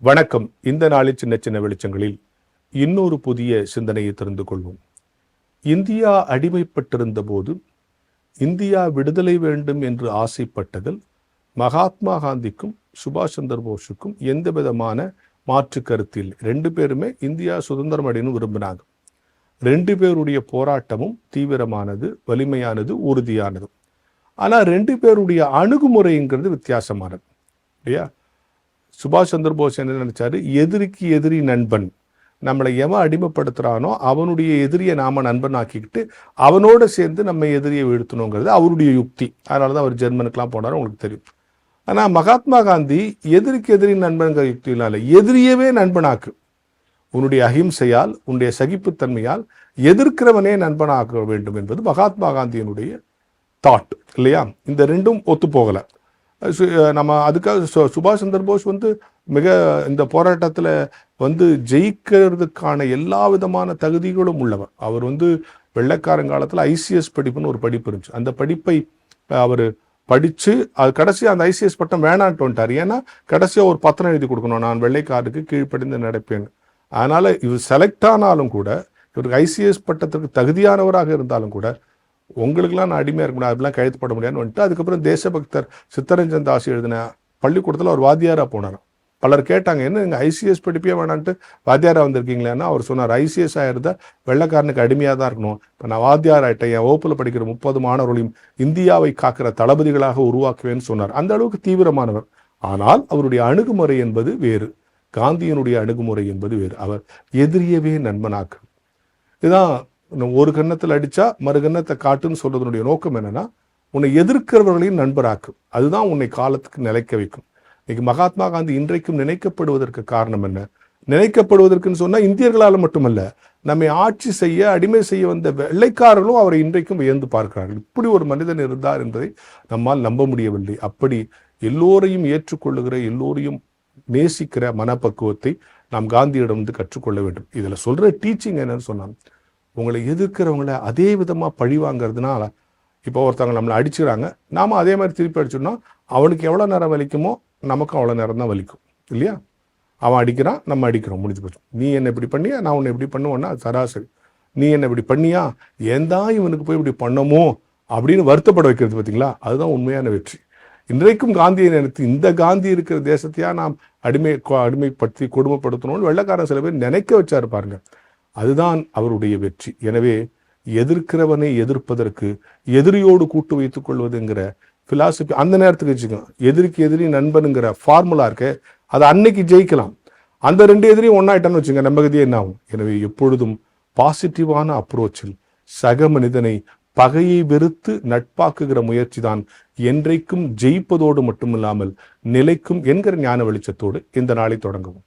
வணக்கம். இந்த நாளில் சின்ன சின்ன வெளிச்சங்களில் இன்னொரு புதிய சிந்தனையை தெரிந்து கொள்வோம். இந்தியா அடிமைப்பட்டிருந்த போது இந்தியா விடுதலை வேண்டும் என்று ஆசைப்பட்டதில் மகாத்மா காந்திக்கும் சுபாஷ் சந்திர போஸுக்கும் எந்த விதமான மாற்று கருத்தில் ரெண்டு பேருமே இந்தியா சுதந்திரம் அடையணும் விரும்பினாங்க. ரெண்டு பேருடைய போராட்டமும் தீவிரமானது, வலிமையானது, உறுதியானது. ஆனால் ரெண்டு பேருடைய அணுகுமுறைங்கிறது வித்தியாசமானது இல்லையா? சுபாஷ் சந்திர போஸ் என்ன நினைச்சாரு, எதிரிக்கு எதிரி நண்பன், நம்மளை எவன் அடிமைப்படுத்துறானோ அவனுடைய எதிரியை நாம நண்பன் ஆக்கிக்கிட்டு அவனோட சேர்ந்து நம்ம எதிரியை வீழ்த்தணுங்கிறது அவருடைய யுக்தி. அதனாலதான் அவர் ஜெர்மனுக்கெல்லாம் போனாரு, உங்களுக்கு தெரியும். ஆனா மகாத்மா காந்தி எதிரிக்கு எதிரி நண்பன்கிற யுக்தியினால எதிரியவே நண்பனாக்கு, உன்னுடைய அஹிம்சையால், உன்னுடைய சகிப்புத்தன்மையால் எதிர்க்கிறவனே நண்பனாக்க வேண்டும் என்பது மகாத்மா காந்தியினுடைய தாட் இல்லையா? இந்த ரெண்டும் ஒத்து போகல. நம்ம அதுக்காக சுபாஷ் சந்திர போஸ் மிக இந்த போராட்டத்தில் ஜெயிக்கிறதுக்கான எல்லா விதமான தகுதிகளும் உள்ளவர். அவர் வெள்ளைக்காரங்காலத்தில் ஐசிஎஸ் படிப்புன்னு ஒரு படிப்பு இருந்துச்சு. அந்த படிப்பை அவர் படித்து அது கடைசியாக அந்த ஐசிஎஸ் பட்டம் வேணான்ட்டு வந்துட்டார். ஏன்னா கடைசியாக ஒரு பத்திரம் எழுதி கொடுக்கணும், நான் வெள்ளைக்காருக்கு கீழ்ப்படிந்து நடப்பேன். அதனால் இவர் செலக்ட் ஆனாலும் கூட, இவருக்கு ஐசிஎஸ் பட்டத்திற்கு தகுதியானவராக இருந்தாலும் கூட, உங்களுக்கெல்லாம் நான் அடிமையாக இருக்க முடியாது, அப்படிலாம் கையெழுத்துப்பட முடியாதுன்னு வந்துட்டு அதுக்கப்புறம் தேசபக்தர் சித்தரஞ்சன் தாஸ் எழுதின பள்ளிக்கூடத்தில் அவர் வாத்தியாராக போனார். பலர் கேட்டாங்க, என்ன நீங்கள் ஐசிஎஸ் படிப்பே வேணான்ட்டு வாத்தியாராக வந்திருக்கீங்களேன்னா அவர் சொன்னார், ஐசிஎஸ் ஆகிருந்தால் வெள்ளைக்காரனுக்கு அடிமையாக தான் இருக்கணும். இப்போ நான் வாத்தியார் ஆகிட்டேன், என் வகுப்பில் படிக்கிற 30 மாணவர்களையும் இந்தியாவை காக்கிற தளபதிகளாக உருவாக்குவேன்னு சொன்னார். அந்த அளவுக்கு தீவிரமானவர். ஆனால் அவருடைய அணுகுமுறை என்பது வேறு, காந்தியினுடைய அணுகுமுறை என்பது வேறு. அவர் எதிரியவே நண்பனாக்கு. இதுதான் ஒரு கன்னத்தில் அடிச்சா மறு கன்னத்தை காட்டுன்னு சொல்றதனுடைய நோக்கம் என்னன்னா, உன்னை எதிர்க்கிறவர்களையும் நண்பராக்கும். அதுதான் உன்னை காலத்துக்கு நிலைக்க வைக்கும். இன்னைக்கு மகாத்மா காந்தி இன்றைக்கும் நினைக்கப்படுவதற்கு காரணம் என்ன? நினைக்கப்படுவதற்குன்னு சொன்னா இந்தியர்களால் மட்டுமல்ல, நம்மை ஆட்சி செய்ய, அடிமை செய்ய வந்த வெள்ளைக்காரர்களும் அவரை இன்றைக்கும் வியந்து பார்க்கிறார்கள். இப்படி ஒரு மனிதன் இருந்தார் என்பதை நம்மால் நம்ப முடியவில்லை. அப்படி எல்லோரையும் ஏற்றுக்கொள்ளுகிற, எல்லோரையும் நேசிக்கிற மனப்பக்குவத்தை நாம் காந்தியிடம் கற்றுக்கொள்ள வேண்டும். இதுல சொல்ற டீச்சிங் என்னன்னு சொன்னாங்க, உங்களை எதிர்க்கிறவங்கள அதே விதமாக பழி வாங்கிறதுனால, இப்போ ஒருத்தவங்க நம்மளை அடிச்சுக்கிறாங்க, நாம அதே மாதிரி திருப்பி அடிச்சோம்னா அவனுக்கு எவ்வளோ நேரம் வலிக்குமோ நமக்கும் அவ்வளோ நேரம் தான் வலிக்கும் இல்லையா? அவன் அடிக்கிறான், நம்ம அடிக்கிறோம், முடிஞ்சு போச்சு. நீ என்ன இப்படி பண்ணியா, நான் உன்னை இப்படி பண்ணுவேன்னா அது சராசரி. நீ என்ன இப்படி பண்ணியா, ஏன் தான் இவனுக்கு போய் இப்படி பண்ணமோ அப்படின்னு வருத்தப்பட வைக்கிறது பார்த்தீங்களா? அதுதான் உண்மையான வெற்றி. இன்றைக்கும் காந்தியை நினைத்து, இந்த காந்தி இருக்கிற தேசத்தையா நாம் அடிமைப்படுத்தி கொடுமைப்படுத்தணும்னு வெள்ளைக்காரன் சில பேர் நினைக்க வச்சாரு பாருங்க. அதுதான் அவருடைய வெற்றி. எனவே எதிர்க்கிறவனை எதிர்ப்பதற்கு எதிரியோடு கூட்டு வைத்துக் கொள்வதுங்கிற பிலாசபி அந்த நேரத்துக்கு வச்சுக்கணும். எதிரிக்கு எதிரி நண்பனுங்கிற ஃபார்முலா இருக்க, அதை அன்னைக்கு ஜெயிக்கலாம். அந்த ரெண்டு எதிரியும் ஒன்னாயிட்டான்னு வச்சுங்க, நம்ம கதியே என்ன ஆகும்? எனவே எப்பொழுதும் பாசிட்டிவான அப்ரோச்சில் சக மனிதனை பகையை வெறுத்து நட்பாக்குகிற முயற்சி தான் என்றைக்கும் ஜெயிப்பதோடு மட்டுமில்லாமல் நிலைக்கும் என்கிற ஞான வெளிச்சத்தோடு இந்த நாளை தொடங்கவும்.